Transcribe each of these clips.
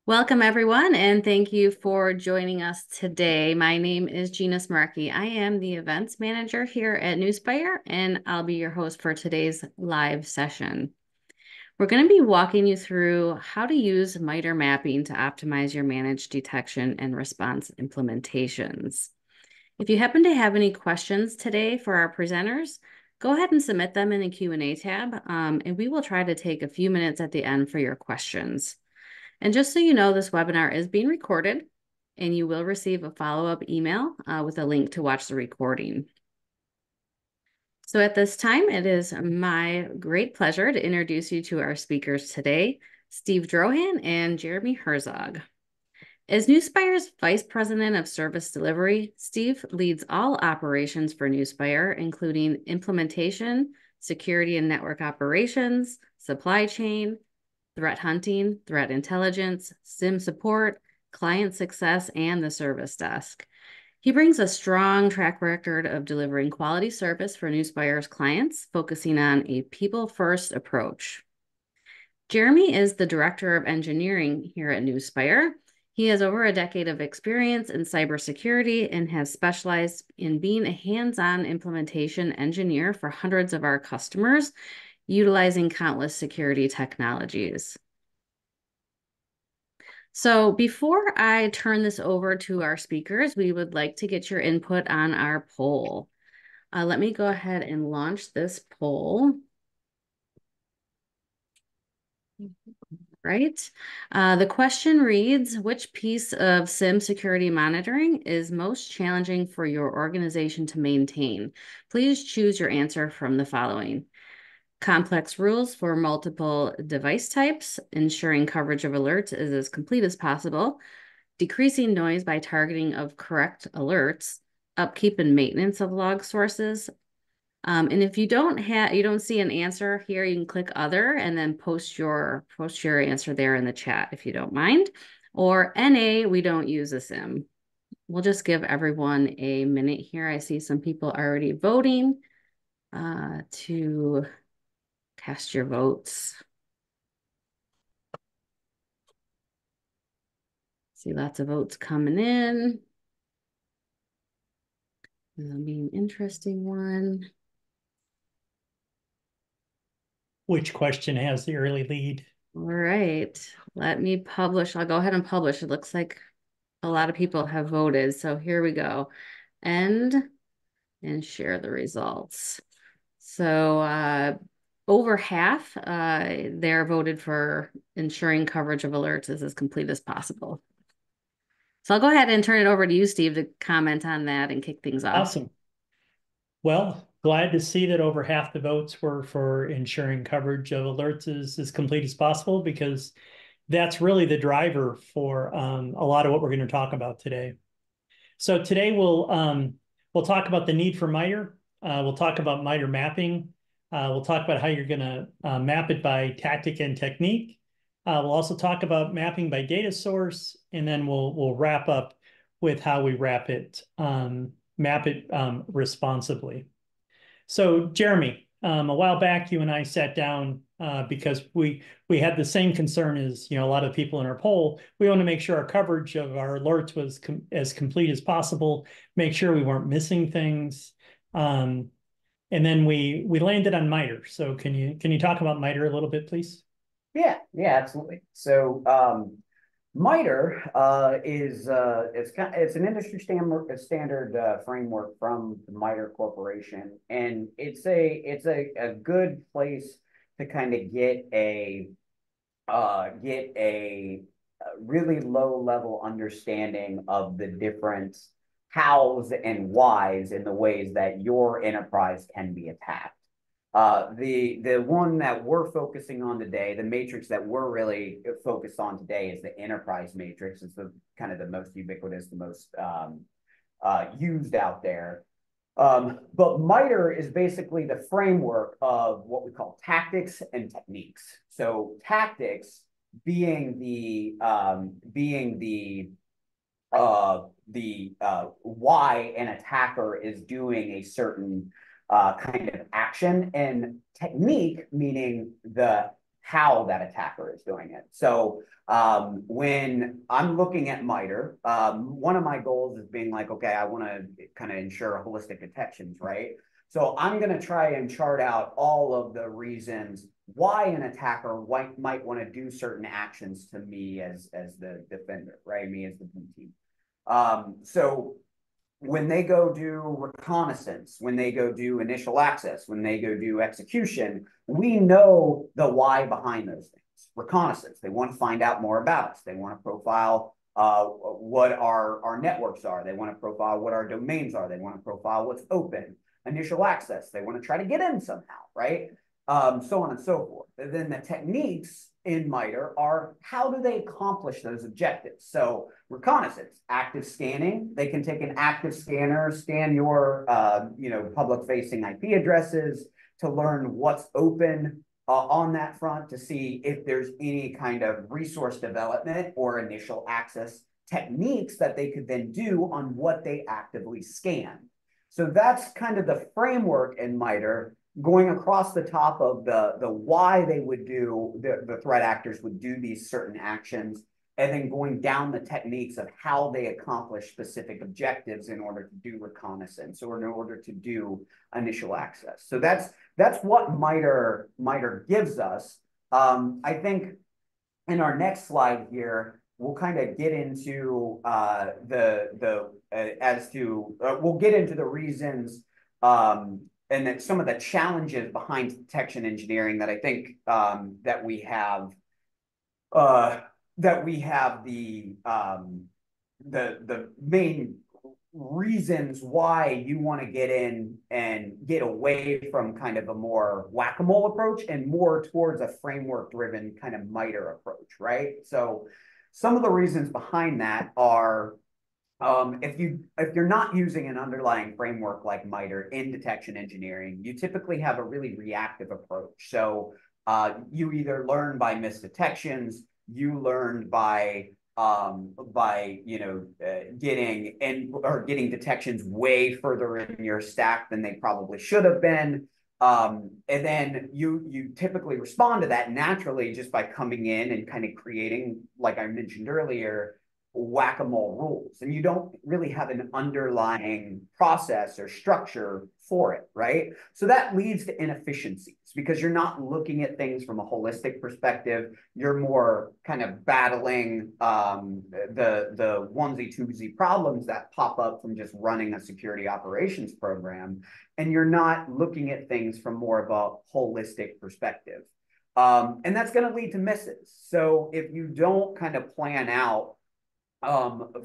Welcome, everyone, and thank you for joining us today. My name is Gina Smarkey. I am the events manager here at Nuspire, and I'll be your host for today's live session. We're going to be walking you through how to use MITRE mapping to optimize your managed detection and response implementations. If you happen to have any questions today for our presenters, go ahead and submit them in the Q&A tab, and we will try to take a few minutes at the end for your questions. And just so you know, this webinar is being recorded and you will receive a follow-up email with a link to watch the recording. So at this time, it is my great pleasure to introduce you to our speakers today, Steve Drohan and Jeremy Herzog. As Nuspire's Vice President of Service Delivery, Steve leads all operations for Nuspire, including implementation, security and network operations, supply chain, threat hunting, threat intelligence, SIM support, client success, and the service desk. He brings a strong track record of delivering quality service for Nuspire's clients, focusing on a people-first approach. Jeremy is the Director of Engineering here at Nuspire. He has over a decade of experience in cybersecurity and has specialized in being a hands-on implementation engineer for hundreds of our customers, utilizing countless security technologies. So before I turn this over to our speakers, we would like to get your input on our poll. Let me go ahead and launch this poll. Right. The question reads, which piece of SIM security monitoring is most challenging for your organization to maintain? Please choose your answer from the following. Complex rules for multiple device types, ensuring coverage of alerts is as complete as possible, decreasing noise by targeting of correct alerts, upkeep and maintenance of log sources. And if you don't see an answer here, you can click other and then post your answer there in the chat if you don't mind. Or NA, we don't use a SIM. We'll just give everyone a minute here. I see some people already voting to cast your votes. See lots of votes coming in. That'll be an interesting one. Which question has the early lead? All right, let me publish. I'll go ahead and publish. It looks like a lot of people have voted. So here we go. End and share the results. So over half there voted for ensuring coverage of alerts is as complete as possible. So I'll go ahead and turn it over to you, Steve, to comment on that and kick things off. Awesome. Well, glad to see that over half the votes were for ensuring coverage of alerts is as complete as possible, because that's really the driver for a lot of what we're going to talk about today. So today we'll talk about the need for MITRE. We'll talk about MITRE mapping. We'll talk about how you're going to map it by tactic and technique. We'll also talk about mapping by data source, and then we'll wrap up with how we map it responsibly. So Jeremy, a while back, you and I sat down because we had the same concern as a lot of people in our poll. We want to make sure our coverage of our alerts was as complete as possible, make sure we weren't missing things. And then we landed on MITRE. So can you talk about MITRE a little bit, please? Yeah, absolutely. So MITRE it's an industry standard framework from the MITRE Corporation, and it's a good place to kind of get a really low level understanding of the different hows and whys in the ways that your enterprise can be attacked. The one that we're focusing on today, the matrix that we're really focused on today, is the enterprise matrix. It's the kind of the most ubiquitous, the most used out there. But MITRE is basically the framework of what we call tactics and techniques. So tactics being the why an attacker is doing a certain kind of action, and technique meaning the how that attacker is doing it. So when I'm looking at MITRE, one of my goals is being like, okay, I want to kind of ensure holistic detections, right? So I'm going to try and chart out all of the reasons why an attacker might want to do certain actions to me as the defender, right? Me as the blue team. So when they go do reconnaissance, when they go do initial access, when they go do execution, we know the why behind those things. Reconnaissance, they want to find out more about us. They want to profile what our networks are. They want to profile what our domains are. They want to profile what's open. Initial access, they want to try to get in somehow, right? So on and so forth. And then the techniques in MITRE are how do they accomplish those objectives? So reconnaissance, active scanning, they can take an active scanner, scan your public-facing IP addresses to learn what's open on that front to see if there's any kind of resource development or initial access techniques that they could then do on what they actively scan. So that's kind of the framework in MITRE, going across the top of the why they would do, the threat actors would do these certain actions, and then going down the techniques of how they accomplish specific objectives in order to do reconnaissance or in order to do initial access. So that's what MITRE gives us. I think in our next slide here, we'll kind of get into we'll get into the reasons and then some of the challenges behind detection engineering that I think that we have the main reasons why you want to get in and get away from kind of a more whack-a-mole approach and more towards a framework-driven kind of MITRE approach, right? So some of the reasons behind that are if you're not using an underlying framework like MITRE in detection engineering, you typically have a really reactive approach. So you either learn by missed detections, you learn by getting detections way further in your stack than they probably should have been. And then you typically respond to that naturally just by coming in and kind of creating, like I mentioned earlier, whack-a-mole rules, and you don't really have an underlying process or structure for it, right? So that leads to inefficiencies because you're not looking at things from a holistic perspective. You're more kind of battling the onesie-twosie problems that pop up from just running a security operations program, and you're not looking at things from more of a holistic perspective. And that's going to lead to misses. So if you don't kind of plan out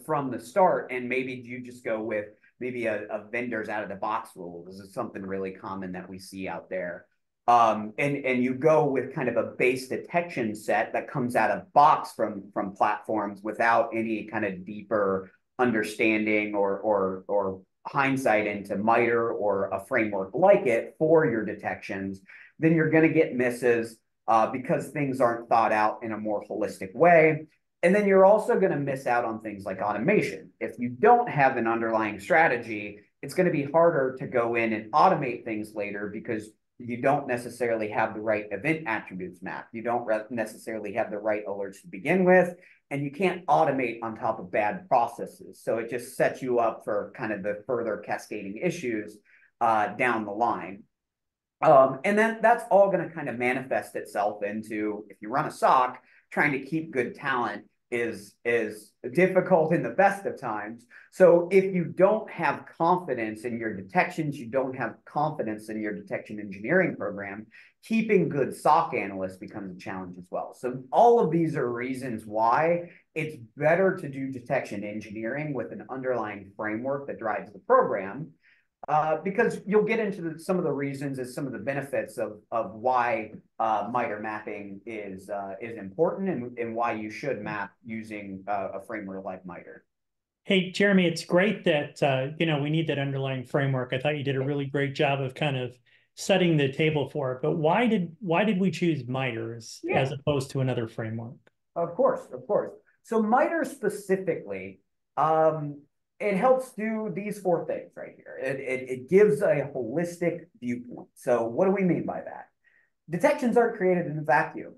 from the start, and maybe you just go with maybe a vendor's out of the box rule. This is something really common that we see out there. And you go with kind of a base detection set that comes out of box from platforms without any kind of deeper understanding or hindsight into MITRE or a framework like it for your detections, then you're going to get misses because things aren't thought out in a more holistic way. And then you're also going to miss out on things like automation. If you don't have an underlying strategy, it's going to be harder to go in and automate things later because you don't necessarily have the right event attributes mapped. You don't necessarily have the right alerts to begin with, and you can't automate on top of bad processes. So it just sets you up for kind of the further cascading issues down the line. And then that's all going to kind of manifest itself into, if you run a SOC, trying to keep good talent is difficult in the best of times. So if you don't have confidence in your detections, you don't have confidence in your detection engineering program, keeping good SOC analysts becomes a challenge as well. So all of these are reasons why it's better to do detection engineering with an underlying framework that drives the program. Because you'll get into some of the reasons and some of the benefits of why MITRE mapping is important and why you should map using a framework like MITRE. Hey, Jeremy, it's great that we need that underlying framework. I thought you did a really great job of kind of setting the table for it. But why did we choose MITRE as opposed to another framework? Of course. So MITRE specifically, it helps do these four things right here. It gives a holistic viewpoint. So what do we mean by that? Detections aren't created in a vacuum.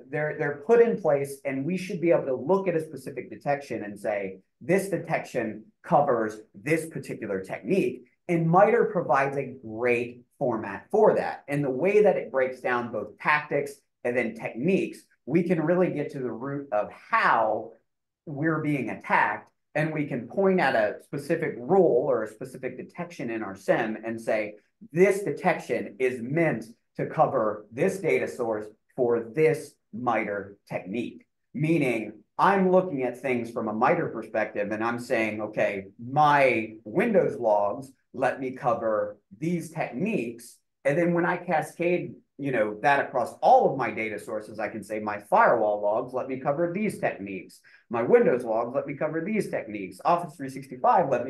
they're put in place, and we should be able to look at a specific detection and say, this detection covers this particular technique. And MITRE provides a great format for that. And the way that it breaks down both tactics and then techniques, we can really get to the root of how we're being attacked. And we can point at a specific rule or a specific detection in our SIM and say, this detection is meant to cover this data source for this MITRE technique. Meaning, I'm looking at things from a MITRE perspective, and I'm saying, okay, my Windows logs let me cover these techniques. And then when I cascade, that across all of my data sources, I can say my firewall logs let me cover these techniques. My Windows logs let me cover these techniques. Office 365 let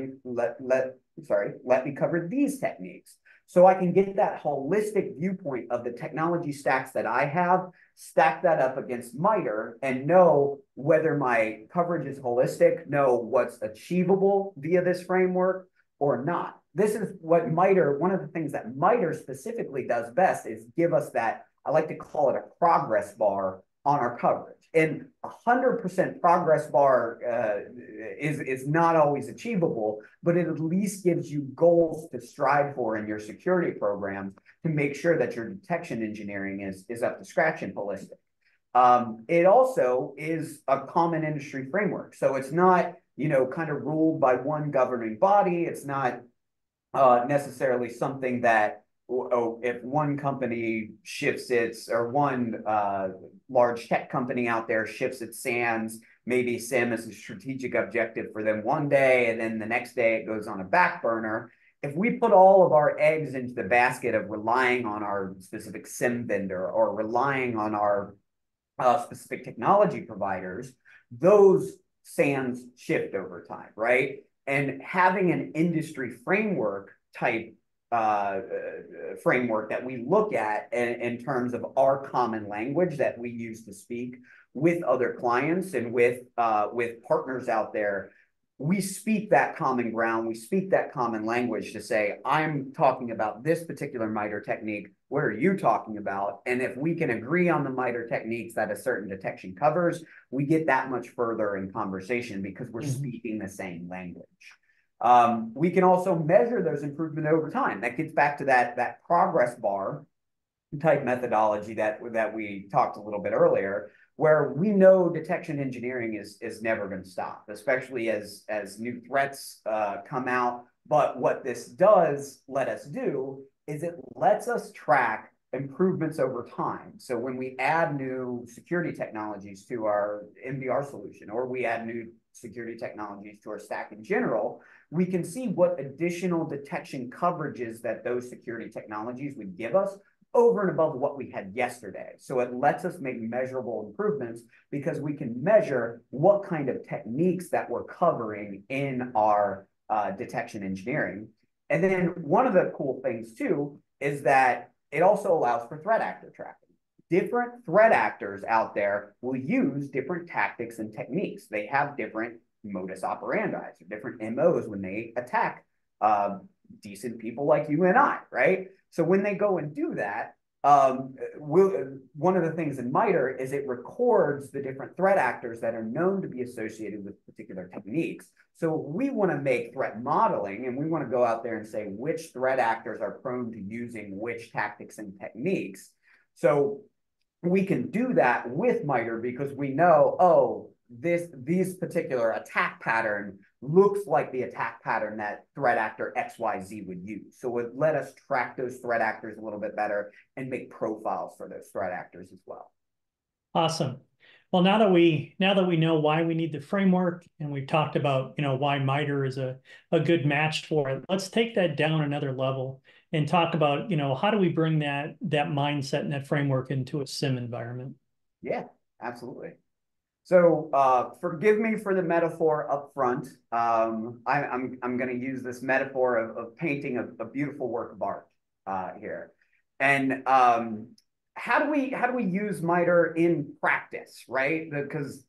me cover these techniques. So I can get that holistic viewpoint of the technology stacks that I have, stack that up against MITRE, and know whether my coverage is holistic, know what's achievable via this framework or not. This is what MITRE, one of the things that MITRE specifically does best is give us that, I like to call it a progress bar on our coverage. And 100% progress bar is not always achievable, but it at least gives you goals to strive for in your security programs to make sure that your detection engineering is up to scratch and holistic. It also is a common industry framework. So it's not, kind of ruled by one governing body. It's not necessarily something that, if one company shifts its, or one large tech company out there shifts its SANs, maybe SIM is a strategic objective for them one day, and then the next day it goes on a back burner. If we put all of our eggs into the basket of relying on our specific SIM vendor or relying on our specific technology providers, those SANs shift over time, right? And having an industry framework type framework that we look at in terms of our common language that we use to speak with other clients and with partners out there, we speak that common ground, we speak that common language to say, I'm talking about this particular MITRE technique, what are you talking about? And if we can agree on the MITRE techniques that a certain detection covers, we get that much further in conversation because we're speaking the same language. We can also measure those improvements over time. That gets back to that progress bar type methodology that we talked a little bit earlier, where we know detection engineering is never going to stop, especially as new threats come out. But what this does let us do is it lets us track improvements over time. So when we add new security technologies to our MDR solution, or we add new security technologies to our stack in general, we can see what additional detection coverages that those security technologies would give us over and above what we had yesterday. So it lets us make measurable improvements because we can measure what kind of techniques that we're covering in our detection engineering. And then one of the cool things too is that it also allows for threat actor tracking. Different threat actors out there will use different tactics and techniques. They have different modus operandi, or different MOs when they attack decent people like you and I, right? So when they go and do that, one of the things in MITRE is it records the different threat actors that are known to be associated with particular techniques. So we want to make threat modeling, and we want to go out there and say which threat actors are prone to using which tactics and techniques. So we can do that with MITRE because we know, oh, these particular attack pattern looks like the attack pattern that threat actor XYZ would use. So it let us track those threat actors a little bit better and make profiles for those threat actors as well. Awesome. Well, now that we know why we need the framework, and we've talked about why MITRE is a good match for it, let's take that down another level and talk about how do we bring that mindset and that framework into a SIM environment. Yeah, absolutely. So forgive me for the metaphor up front. I'm going to use this metaphor of painting a beautiful work of art here. And how do we use MITRE in practice, right? Because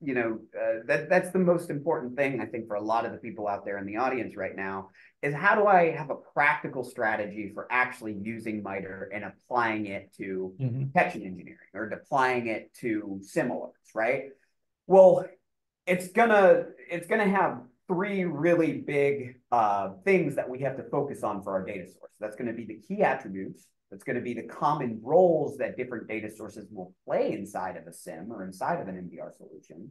that's the most important thing, I think, for a lot of the people out there in the audience right now, is how do I have a practical strategy for actually using MITRE and applying it to detection engineering or applying it to similars, right? Well, it's gonna have three really big things that we have to focus on for our data source. That's going to be the key attributes. That's going to be the common roles that different data sources will play inside of a SIM or inside of an MDR solution.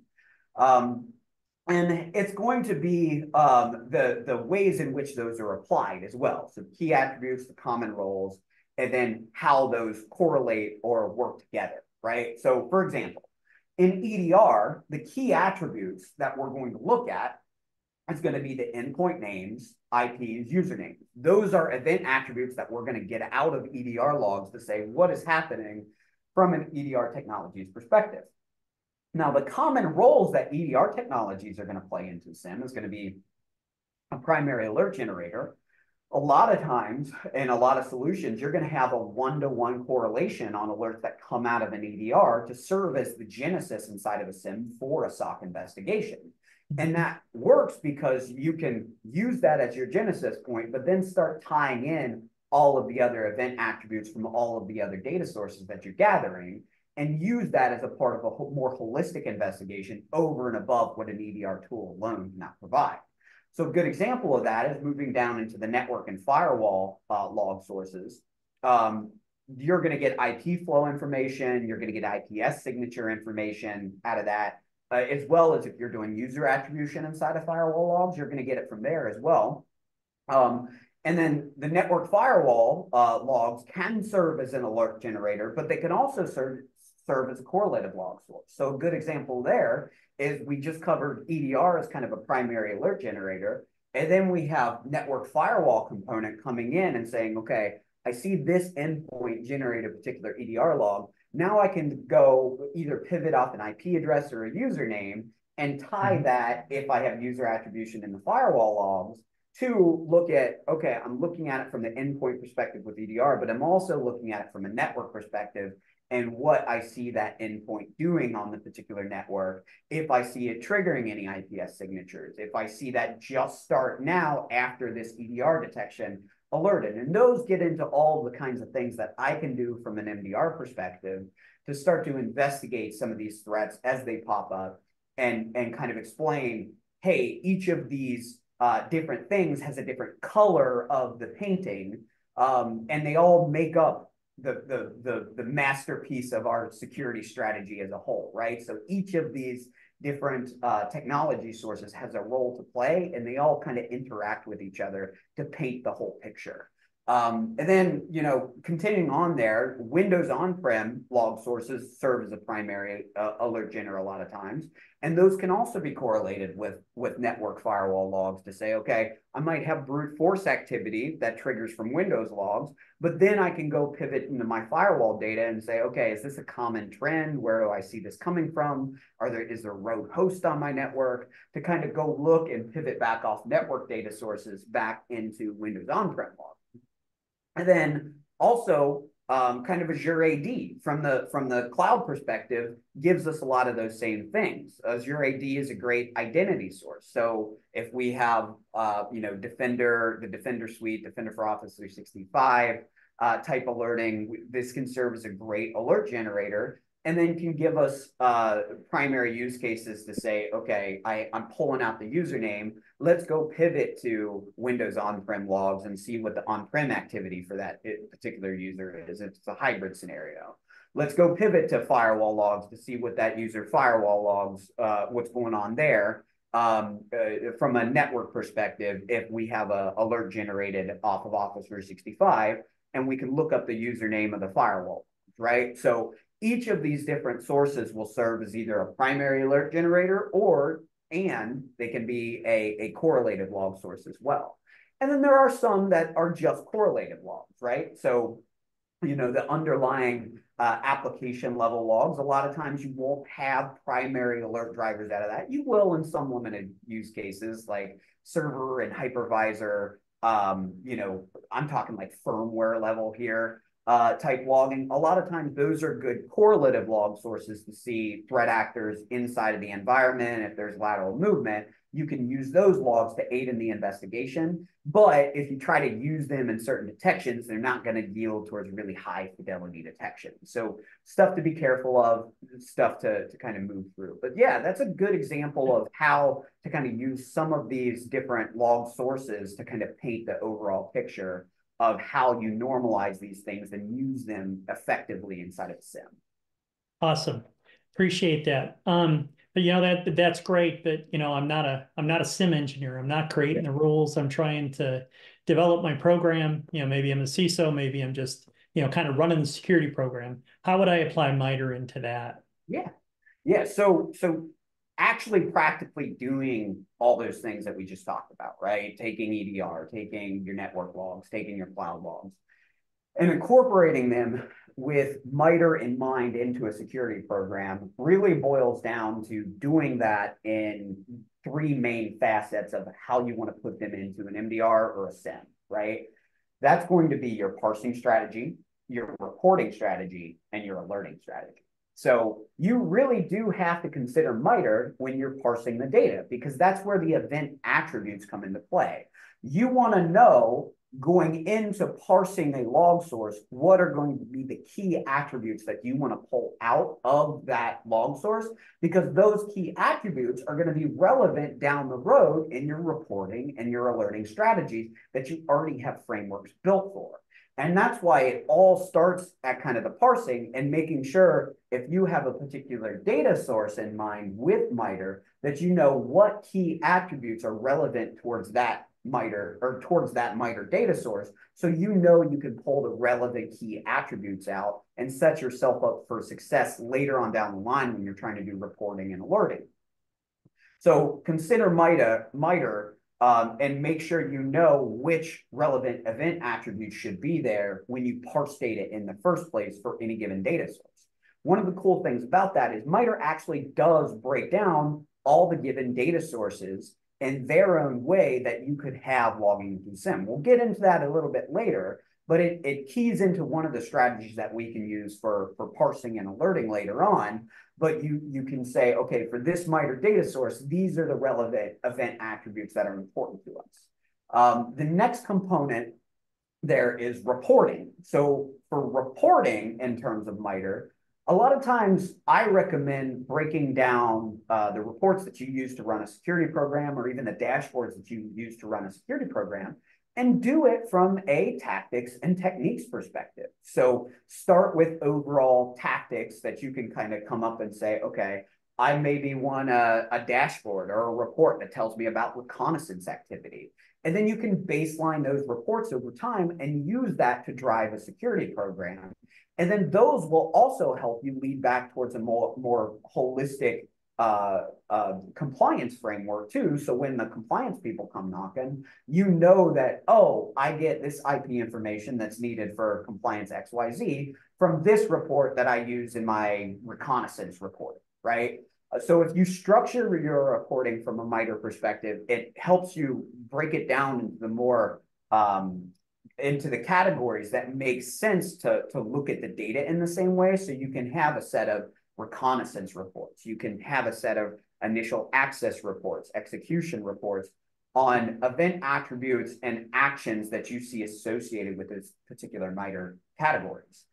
And it's going to be the ways in which those are applied as well. So key attributes, the common roles, and then how those correlate or work together, right? So for example, in EDR, the key attributes that we're going to look at is going to be the endpoint names, IPs, usernames. Those are event attributes that we're going to get out of EDR logs to say what is happening from an EDR technologies perspective. Now, the common roles that EDR technologies are going to play into SIM is going to be a primary alert generator. A lot of times in a lot of solutions, you're going to have a one-to-one correlation on alerts that come out of an EDR to serve as the genesis inside of a SIM for a SOC investigation. And that works because you can use that as your genesis point, but then start tying in all of the other event attributes from all of the other data sources that you're gathering and use that as a part of a more holistic investigation over and above what an EDR tool alone cannot provide. So a good example of that is moving down into the network and firewall log sources. You're going to get IP flow information. You're going to get IPS signature information out of that, as well as if you're doing user attribution inside of firewall logs, you're going to get it from there as well. And then the network firewall logs can serve as an alert generator, but they can also serve as a correlative log source. So a good example there is we just covered EDR as kind of a primary alert generator. And then we have network firewall component coming in and saying, okay, I see this endpoint generate a particular EDR log. Now I can go either pivot off an IP address or a username and tie that, if I have user attribution in the firewall logs, to look at, okay, I'm looking at it from the endpoint perspective with EDR, but I'm also looking at it from a network perspective and what I see that endpoint doing on the particular network, if I see it triggering any IPS signatures, if I see that just start now after this EDR detection alerted. And those get into all the kinds of things that I can do from an MDR perspective to start to investigate some of these threats as they pop up and kind of explain, hey, each of these different things has a different color of the painting, and they all make up the masterpiece of our security strategy as a whole, right? So each of these different technology sources has a role to play, and they all kind of interact with each other to paint the whole picture. And then, continuing on there, Windows on-prem log sources serve as a primary alert generator a lot of times. And those can also be correlated with network firewall logs to say, okay, I might have brute force activity that triggers from Windows logs, but then I can go pivot into my firewall data and say, okay, is this a common trend? Where do I see this coming from? Is there rogue host on my network? To kind of go look and pivot back off network data sources back into Windows on-prem logs. And then also kind of Azure AD from the cloud perspective gives us a lot of those same things. Azure AD is a great identity source. So if we have Defender, the Defender suite, Defender for Office 365 type alerting, this can serve as a great alert generator, and then can give us primary use cases to say, okay, I'm pulling out the username. Let's go pivot to Windows on-prem logs and see what the on-prem activity for that particular user is. It's a hybrid scenario. Let's go pivot to firewall logs to see what that user firewall logs, what's going on there. From a network perspective, if we have an alert generated off of Office 365, and we can look up the username of the firewall, right? So each of these different sources will serve as either a primary alert generator and they can be a correlated log source as well. And then there are some that are just correlated logs, right? So, the underlying application level logs, a lot of times you won't have primary alert drivers out of that. You will in some limited use cases like server and hypervisor, I'm talking like firmware level here. type logging, a lot of times those are good correlative log sources to see threat actors inside of the environment. If there's lateral movement, you can use those logs to aid in the investigation. But if you try to use them in certain detections, they're not going to yield towards really high fidelity detection. So stuff to be careful of, stuff to kind of move through. But yeah, that's a good example of how to kind of use some of these different log sources to kind of paint the overall picture of how you normalize these things and use them effectively inside of SIM. Awesome. Appreciate that. But that's great. But I'm not a SIM engineer. I'm not creating the rules. I'm trying to develop my program. Maybe I'm a CISO, maybe I'm just, kind of running the security program. How would I apply MITRE into that? Yeah. Yeah. So actually practically doing all those things that we just talked about, right? Taking EDR, taking your network logs, taking your cloud logs, and incorporating them with MITRE in mind into a security program really boils down to doing that in three main facets of how you want to put them into an MDR or a SIM, right? That's going to be your parsing strategy, your reporting strategy, and your alerting strategy. So you really do have to consider MITRE when you're parsing the data, because that's where the event attributes come into play. You want to know, going into parsing a log source, what are going to be the key attributes that you want to pull out of that log source, because those key attributes are going to be relevant down the road in your reporting and your alerting strategies that you already have frameworks built for. And that's why it all starts at kind of the parsing and making sure, if you have a particular data source in mind with MITRE, that you know what key attributes are relevant towards that MITRE or towards that MITRE data source. So you can pull the relevant key attributes out and set yourself up for success later on down the line when you're trying to do reporting and alerting. So consider MITRE and make sure you know which relevant event attributes should be there when you parse data in the first place for any given data source. One of the cool things about that is MITRE actually does break down all the given data sources in their own way that you could have logging through SIM. We'll get into that a little bit later, but it keys into one of the strategies that we can use for parsing and alerting later on. But you can say, okay, for this MITRE data source, these are the relevant event attributes that are important to us. The next component there is reporting. So for reporting in terms of MITRE, a lot of times I recommend breaking down the reports that you use to run a security program, or even the dashboards that you use to run a security program, and do it from a tactics and techniques perspective. So start with overall tactics that you can kind of come up and say, okay, I maybe want a dashboard or a report that tells me about reconnaissance activity. And then you can baseline those reports over time and use that to drive a security program. And then those will also help you lead back towards a more holistic compliance framework too. So when the compliance people come knocking, you know that, oh, I get this IP information that's needed for compliance XYZ from this report that I use in my reconnaissance report, right? So if you structure your reporting from a MITRE perspective, it helps you break it down into the more into the categories that make sense to look at the data in the same way. So you can have a set of reconnaissance reports. You can have a set of initial access reports, execution reports on event attributes and actions that you see associated with those particular MITRE categories.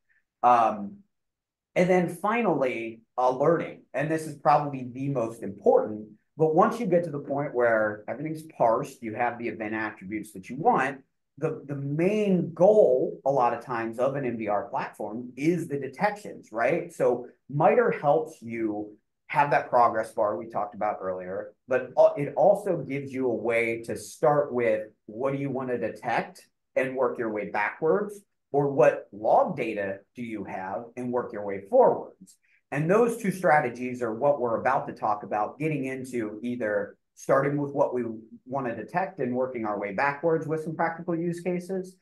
And then finally, alerting. And this is probably the most important. But once you get to the point where everything's parsed, you have the event attributes that you want, the main goal a lot of times of an MDR platform is the detections, right? So MITRE helps you have that progress bar we talked about earlier, but it also gives you a way to start with what do you want to detect and work your way backwards, or what log data do you have and work your way forwards. And those two strategies are what we're about to talk about, getting into either starting with what we want to detect and working our way backwards with some practical use cases,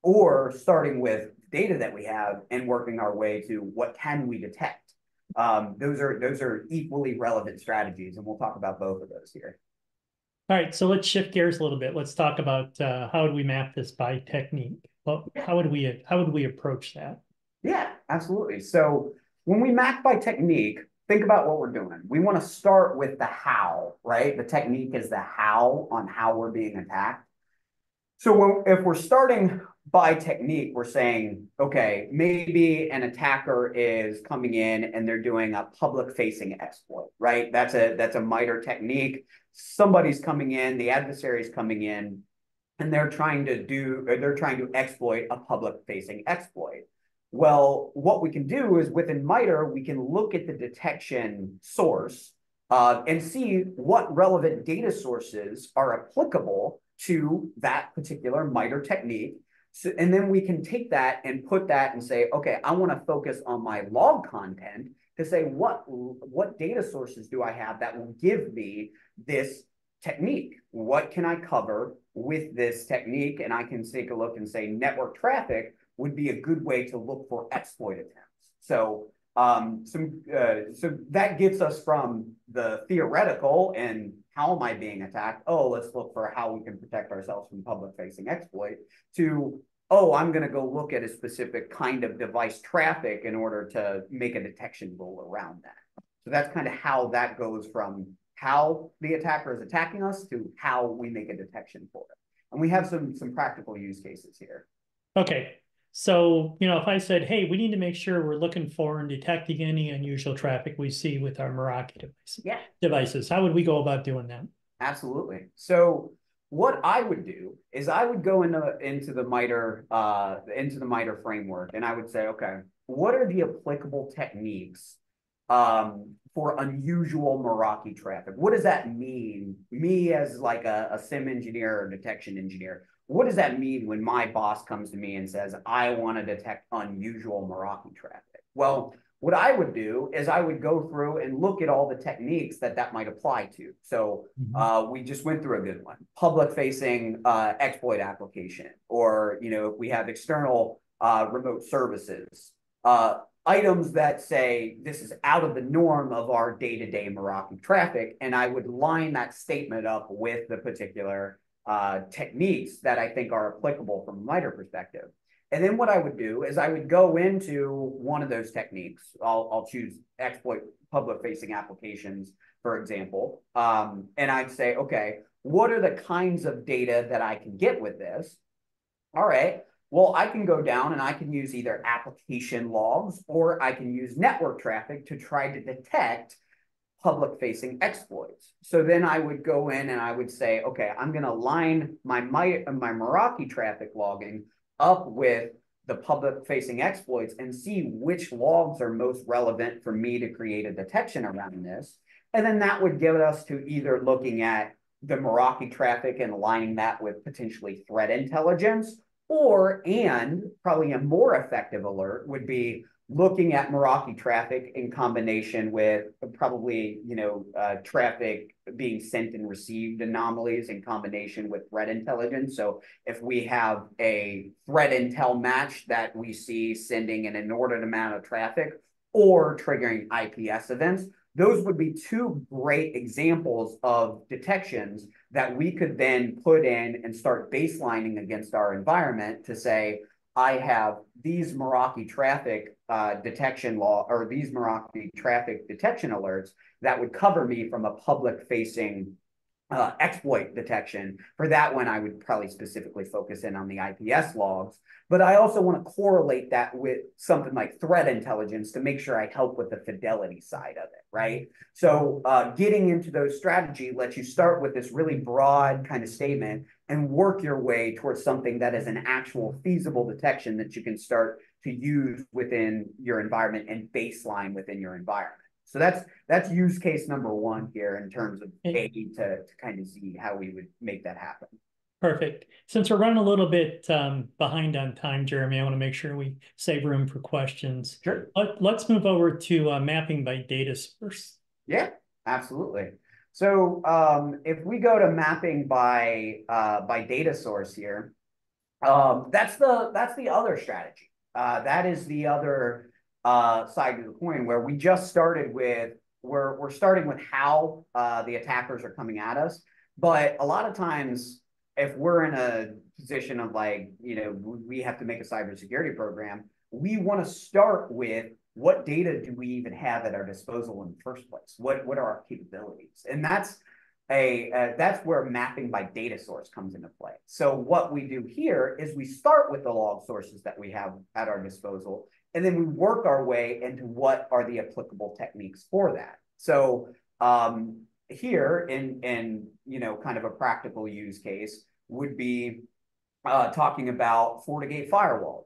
or starting with data that we have and working our way to what can we detect. Those are equally relevant strategies, and we'll talk about both of those here. All right, so let's shift gears a little bit. Let's talk about how do we map this by technique. Well, how would we approach that? Yeah, absolutely. So when we map by technique, think about what we're doing. We want to start with the how, right? The technique is the how on how we're being attacked. So if we're starting by technique, we're saying, okay, maybe an attacker is coming in and they're doing a public-facing exploit, right? That's a MITRE technique. Somebody's coming in, the adversary is coming in, and they're trying to exploit a public-facing exploit. Well, what we can do is within MITRE, we can look at the detection source and see what relevant data sources are applicable to that particular MITRE technique. So, and then we can take that and put that and say, okay, I want to focus on my log content to say what data sources do I have that will give me this technique? What can I cover with this technique? And I can take a look and say network traffic would be a good way to look for exploit attempts. So so that gets us from the theoretical and how am I being attacked? Oh, let's look for how we can protect ourselves from public-facing exploit to, oh, I'm going to go look at a specific kind of device traffic in order to make a detection rule around that. So that's kind of how that goes from how the attacker is attacking us to how we make a detection for it. And we have some practical use cases here. Okay. So, if I said, hey, we need to make sure we're looking for and detecting any unusual traffic we see with our Meraki devices, how would we go about doing that? Absolutely. So what I would do is I would go into the MITRE framework, and I would say, okay, what are the applicable techniques for unusual Meraki traffic? What does that mean? Me as like a SIM engineer or detection engineer, what does that mean when my boss comes to me and says, I want to detect unusual Meraki traffic? Well, what I would do is I would go through and look at all the techniques that might apply to. So we just went through a good one, public-facing exploit application, or if we have external remote services, items that say this is out of the norm of our day-to-day Meraki traffic, and I would line that statement up with the particular techniques that I think are applicable from a MITRE perspective. And then what I would do is I would go into one of those techniques. I'll choose exploit public-facing applications, for example, and I'd say, okay, what are the kinds of data that I can get with this? All right, well, I can go down and I can use either application logs or I can use network traffic to try to detect public-facing exploits. So then I would go in and I would say, okay, I'm going to line my Meraki traffic logging up with the public-facing exploits and see which logs are most relevant for me to create a detection around this. And then that would give us to either looking at the Meraki traffic and aligning that with potentially threat intelligence, and probably a more effective alert would be looking at Meraki traffic in combination with probably, traffic being sent and received anomalies in combination with threat intelligence. So if we have a threat intel match that we see sending an inordinate amount of traffic or triggering IPS events, those would be two great examples of detections that we could then put in and start baselining against our environment to say, I have these Meraki traffic detection law or these Meraki traffic detection alerts that would cover me from a public-facing exploit detection. For that one, I would probably specifically focus in on the IPS logs, but I also want to correlate that with something like threat intelligence to make sure I help with the fidelity side of it, right? So getting into those strategy lets you start with this really broad kind of statement and work your way towards something that is an actual feasible detection that you can start to use within your environment and baseline within your environment. So that's use case number one here in terms of A to kind of Z how we would make that happen. Perfect. Since we're running a little bit behind on time, Jeremy, I want to make sure we save room for questions. Sure. Let's move over to mapping by data source. Yeah, absolutely. So if we go to mapping by data source here, that's the other strategy. That is the other side of the coin where we just started with we're starting with how the attackers are coming at us, but a lot of times if we're in a position of like, we have to make a cybersecurity program, we want to start with what data do we even have at our disposal in the first place? What are our capabilities? And that's where mapping by data source comes into play. So what we do here is we start with the log sources that we have at our disposal, and then we work our way into what are the applicable techniques for that. So here in kind of a practical use case would be talking about FortiGate firewalls.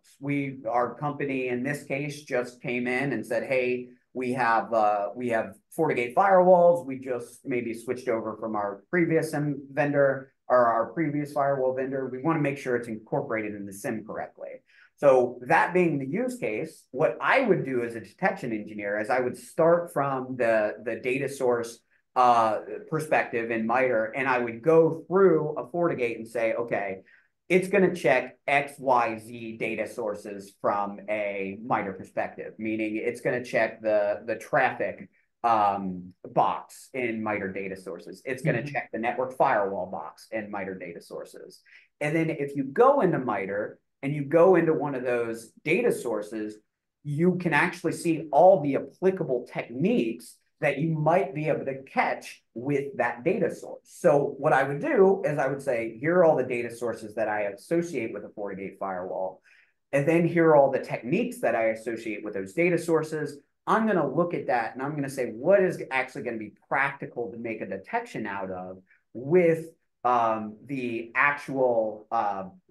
Our company in this case just came in and said, hey, we have FortiGate firewalls. We just maybe switched over from our previous vendor or our previous firewall vendor. We want to make sure it's incorporated in the SIM correctly. So that being the use case, what I would do as a detection engineer is I would start from the data source perspective in MITRE, and I would go through a FortiGate and say, okay, it's going to check XYZ data sources from a MITRE perspective, meaning it's going to check the traffic box in MITRE data sources. It's going to check the network firewall box in MITRE data sources. And then if you go into MITRE and you go into one of those data sources, you can actually see all the applicable techniques that you might be able to catch with that data source. So what I would do is I would say, here are all the data sources that I associate with a FortiGate firewall. And then here are all the techniques that I associate with those data sources. I'm going to look at that and I'm going to say, what is actually going to be practical to make a detection out of with the actual,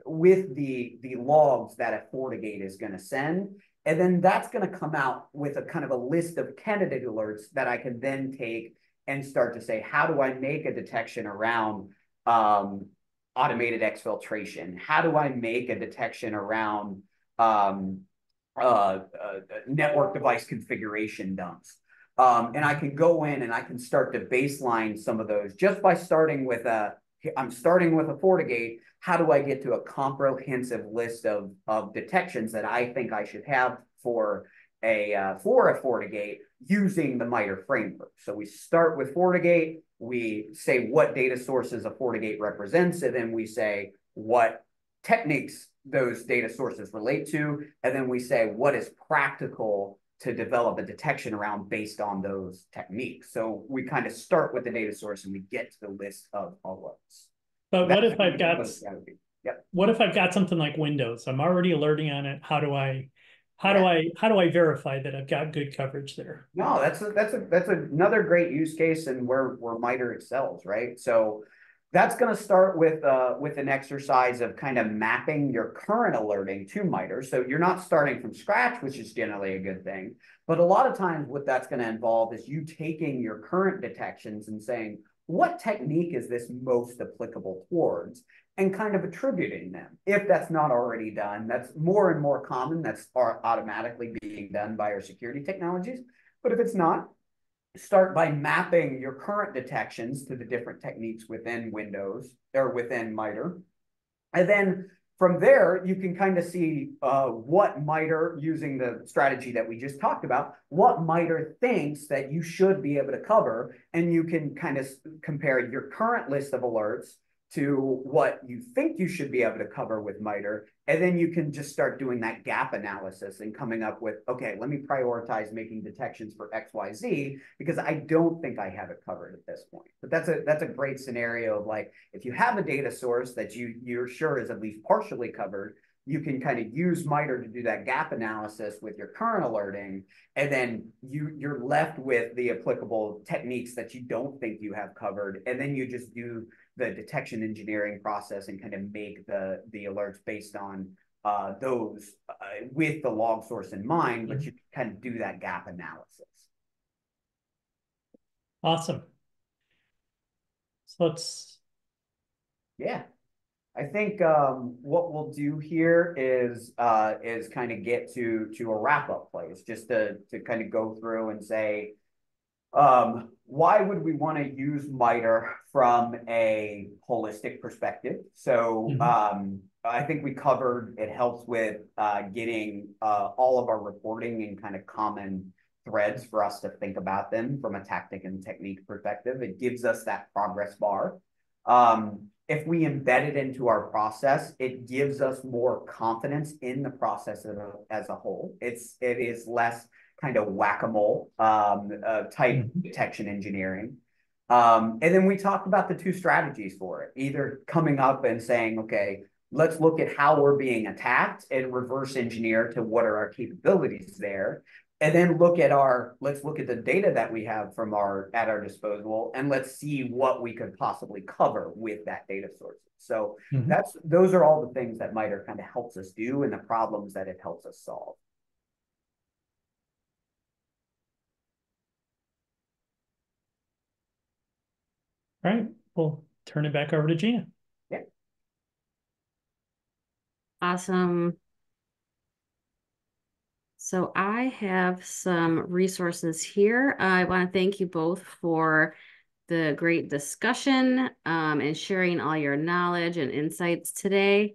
with the logs that a FortiGate is going to send. And then that's going to come out with a kind of a list of candidate alerts that I can then take and start to say, how do I make a detection around automated exfiltration? How do I make a detection around network device configuration dumps? And I can go in and I can start to baseline some of those just by starting with I'm starting with a FortiGate. How do I get to a comprehensive list of detections that I think I should have for a FortiGate using the MITRE framework? So we start with FortiGate. We say what data sources a FortiGate represents, and then we say what techniques those data sources relate to, and then we say what is practical to develop a detection around based on those techniques. So we kind of start with the data source and we get to the list of alerts. But what if I've got Yep. What if I've got something like Windows? I'm already alerting on it. How do I verify that I've got good coverage there? No, that's another great use case and where MITRE excels, right? So that's going to start with an exercise of kind of mapping your current alerting to MITRE. So you're not starting from scratch, which is generally a good thing. But a lot of times what that's going to involve is you taking your current detections and saying, what technique is this most applicable towards? And kind of attributing them. If that's not already done, that's more and more common. That's automatically being done by our security technologies. But if it's not, start by mapping your current detections to the different techniques within Windows or within MITRE. And then from there, you can kind of see what MITRE, using the strategy that we just talked about, what MITRE thinks that you should be able to cover. And you can kind of compare your current list of alerts to what you think you should be able to cover with MITRE. And then you can just start doing that gap analysis and coming up with, okay, let me prioritize making detections for XYZ because I don't think I have it covered at this point. But that's a great scenario of like, if you have a data source that you're sure is at least partially covered, you can kind of use MITRE to do that gap analysis with your current alerting, and then you're left with the applicable techniques that you don't think you have covered, and then you just do the detection engineering process and kind of make the alerts based on those with the log source in mind, but you kind of do that gap analysis. Awesome. So let's. Yeah. I think what we'll do here is kind of get to a wrap up place, just to kind of go through and say, why would we want to use MITRE from a holistic perspective? So I think we covered it helps with getting all of our reporting in kind of common threads for us to think about them from a tactic and technique perspective. It gives us that progress bar. If we embed it into our process, it gives us more confidence in the process as a whole. It is less kind of whack-a-mole type detection engineering. And then we talked about the two strategies for it, either coming up and saying, okay, let's look at how we're being attacked and reverse engineer to what are our capabilities there. And then let's look at the data that we have at our disposal, and let's see what we could possibly cover with that data source. So those are all the things that MITRE kind of helps us do and the problems that it helps us solve. All right, we'll turn it back over to Gina. Yeah. Awesome. So I have some resources here. I want to thank you both for the great discussion and sharing all your knowledge and insights today.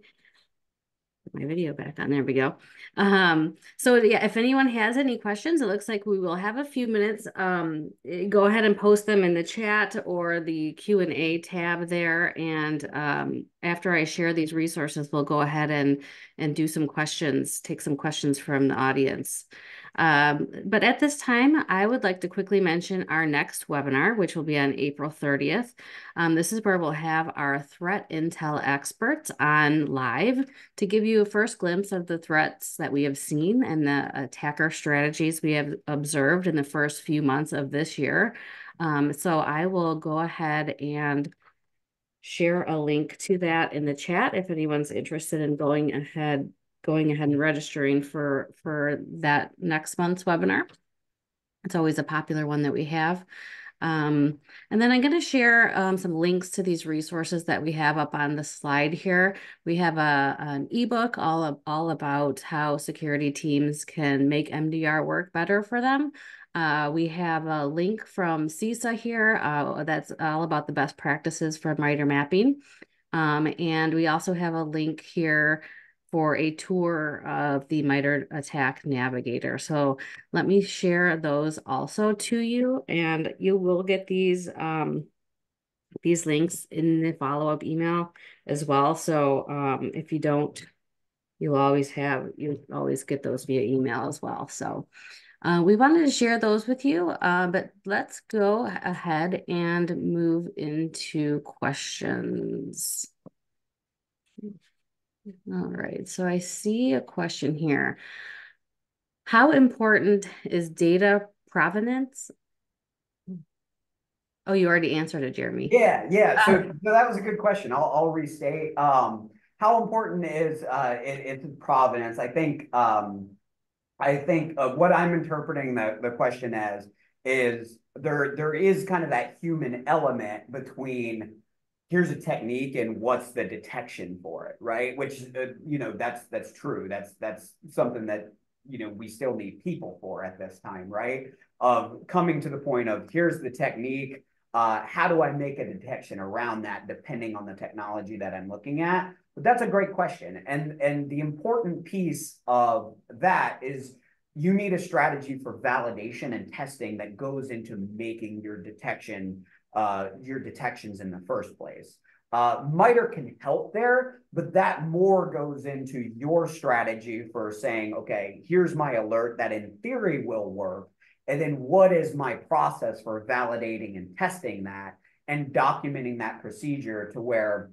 Put my video back on. There we go. So yeah, if anyone has any questions, it looks like we will have a few minutes. Go ahead and post them in the chat or the Q&A tab there. And after I share these resources, we'll go ahead and do some questions, take some questions from the audience. But at this time, I would like to quickly mention our next webinar, which will be on April 30th. This is where we'll have our threat intel experts on live to give you a first glimpse of the threats that we have seen and the attacker strategies we have observed in the first few months of this year. So I will go ahead and share a link to that in the chat if anyone's interested in going ahead and registering for that next month's webinar. It's always a popular one that we have. And then I'm going to share some links to these resources that we have up on the slide here. We have an ebook all about how security teams can make MDR work better for them. We have a link from CISA here that's all about the best practices for MITRE mapping. And we also have a link here for a tour of the MITRE ATT&CK Navigator. So let me share those also to you, and you will get these links in the follow-up email as well. So if you don't, you'll always get those via email as well. So we wanted to share those with you, but let's go ahead and move into questions. All right, so I see a question here. How important is data provenance? Oh, you already answered it, Jeremy. Yeah. So that was a good question. I'll restate. How important is it's provenance? I think what I'm interpreting the question as is there is kind of that human element between here's a technique and what's the detection for it, right? Which that's true. That's something that we still need people for at this time, right? Of coming to the point of here's the technique. How do I make a detection around that depending on the technology that I'm looking at? But that's a great question. And the important piece of that is you need a strategy for validation and testing that goes into making your detections in the first place. MITRE can help there, but that more goes into your strategy for saying, okay, here's my alert that in theory will work. And then what is my process for validating and testing that and documenting that procedure to where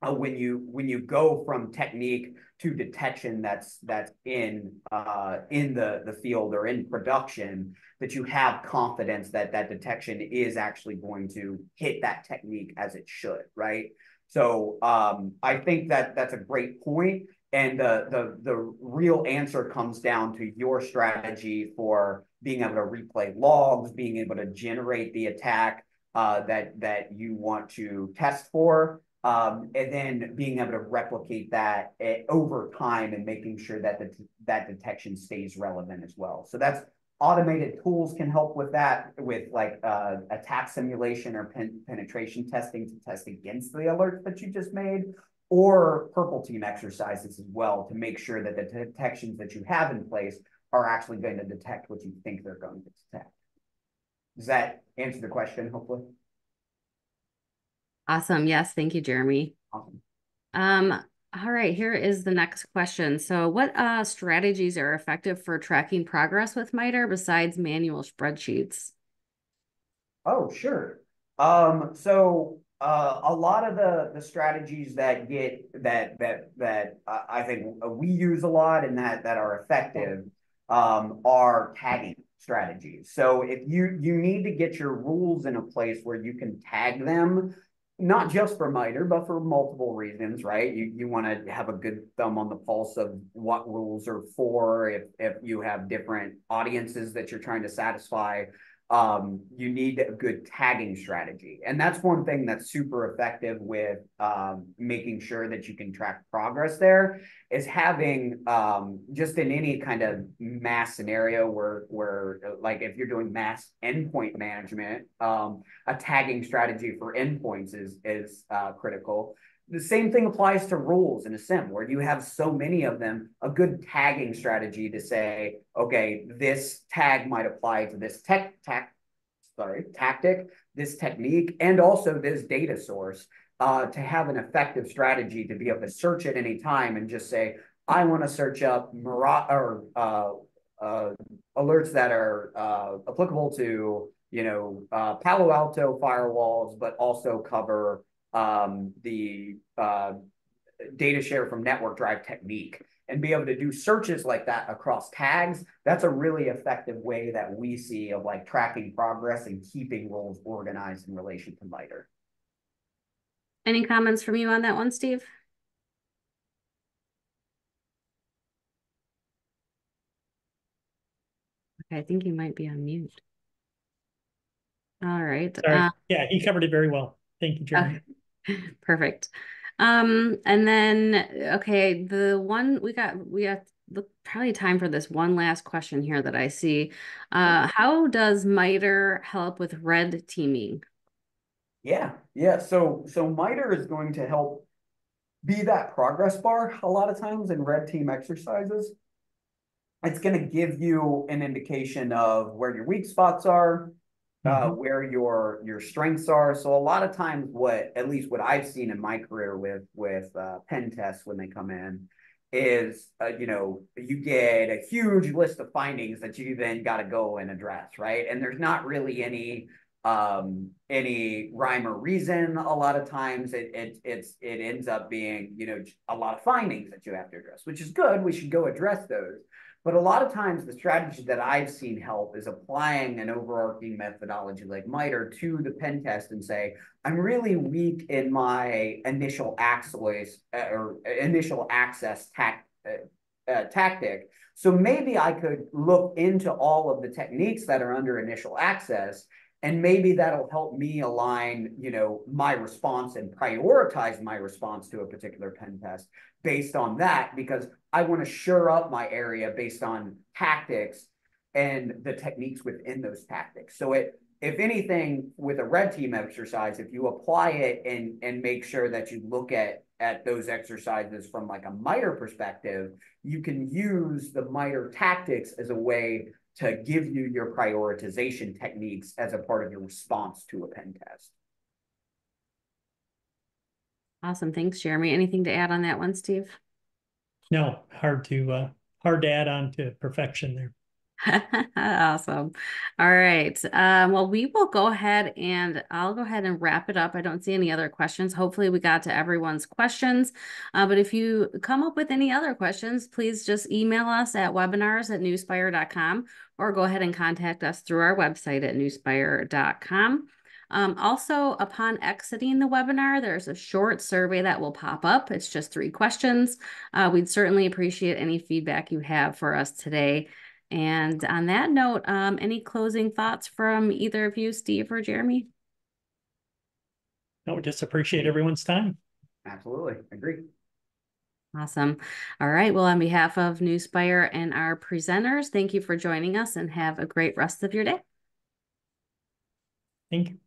when you go from technique to detection that's in the field or in production, that you have confidence that detection is actually going to hit that technique as it should, right? So I think that's a great point. And the real answer comes down to your strategy for being able to replay logs, being able to generate the attack that you want to test for, and then being able to replicate that over time and making sure that that detection stays relevant as well. So that's automated tools can help with that, with like attack simulation or penetration testing to test against the alerts that you just made, or purple team exercises as well to make sure that the detections that you have in place are actually going to detect what you think they're going to detect. Does that answer the question, hopefully? Awesome. Yes, thank you, Jeremy. Awesome. Um, all right, here is the next question. So what strategies are effective for tracking progress with MITRE besides manual spreadsheets? Oh, sure. A lot of the strategies that get that I think we use a lot and that are effective are tagging strategies. So if you need to get your rules in a place where you can tag them, not just for MITRE, but for multiple reasons, right? You want to have a good thumb on the pulse of what rules are for, if you have different audiences that you're trying to satisfy. You need a good tagging strategy. And that's one thing that's super effective with making sure that you can track progress there is having just in any kind of mass scenario where like if you're doing mass endpoint management, a tagging strategy for endpoints is critical. The same thing applies to rules in a sim where you have so many of them. A good tagging strategy to say, okay, this tag might apply to this tactic, this technique, and also this data source. To have an effective strategy to be able to search at any time and just say, I want to search up alerts that are applicable to Palo Alto firewalls, but also cover the data share from network drive technique and be able to do searches like that across tags. That's a really effective way that we see of like tracking progress and keeping roles organized in relation to MITRE. Any comments from you on that one, Steve? Okay, I think you might be on mute. All right. Sorry. Yeah, he covered it very well. Thank you, Jeremy. Okay. Perfect. And then, okay, the one we have probably time for this one last question here that I see. How does MITRE help with red teaming? Yeah. So MITRE is going to help be that progress bar a lot of times in red team exercises. It's going to give you an indication of where your weak spots are, where your strengths are. So a lot of times, at least what I've seen in my career with pen tests when they come in, is you get a huge list of findings that you then got to go and address, right? And there's not really any rhyme or reason. A lot of times it ends up being a lot of findings that you have to address, which is good. We should go address those. But a lot of times the strategy that I've seen help is applying an overarching methodology like MITRE to the pen test and say, I'm really weak in my initial access tactic. So maybe I could look into all of the techniques that are under initial access, and maybe that'll help me align, my response and prioritize my response to a particular pen test based on that, because I want to shore up my area based on tactics and the techniques within those tactics. So if anything, with a red team exercise, if you apply it and make sure that you look at those exercises from like a MITRE perspective, you can use the MITRE tactics as a way to give you your prioritization techniques as a part of your response to a pen test. Awesome. Thanks, Jeremy. Anything to add on that one, Steve? No, hard to add on to perfection there. Awesome. All right. Well, we will go ahead and I'll go ahead and wrap it up. I don't see any other questions. Hopefully we got to everyone's questions. But if you come up with any other questions, please just email us at webinars@nuspire.com or go ahead and contact us through our website at nuspire.com. Also, upon exiting the webinar, there's a short survey that will pop up. It's just 3 questions. We'd certainly appreciate any feedback you have for us today. And on that note, any closing thoughts from either of you, Steve or Jeremy? No, just appreciate everyone's time. Absolutely. Agree. Awesome. All right. Well, on behalf of Nuspire and our presenters, thank you for joining us and have a great rest of your day. Thank you.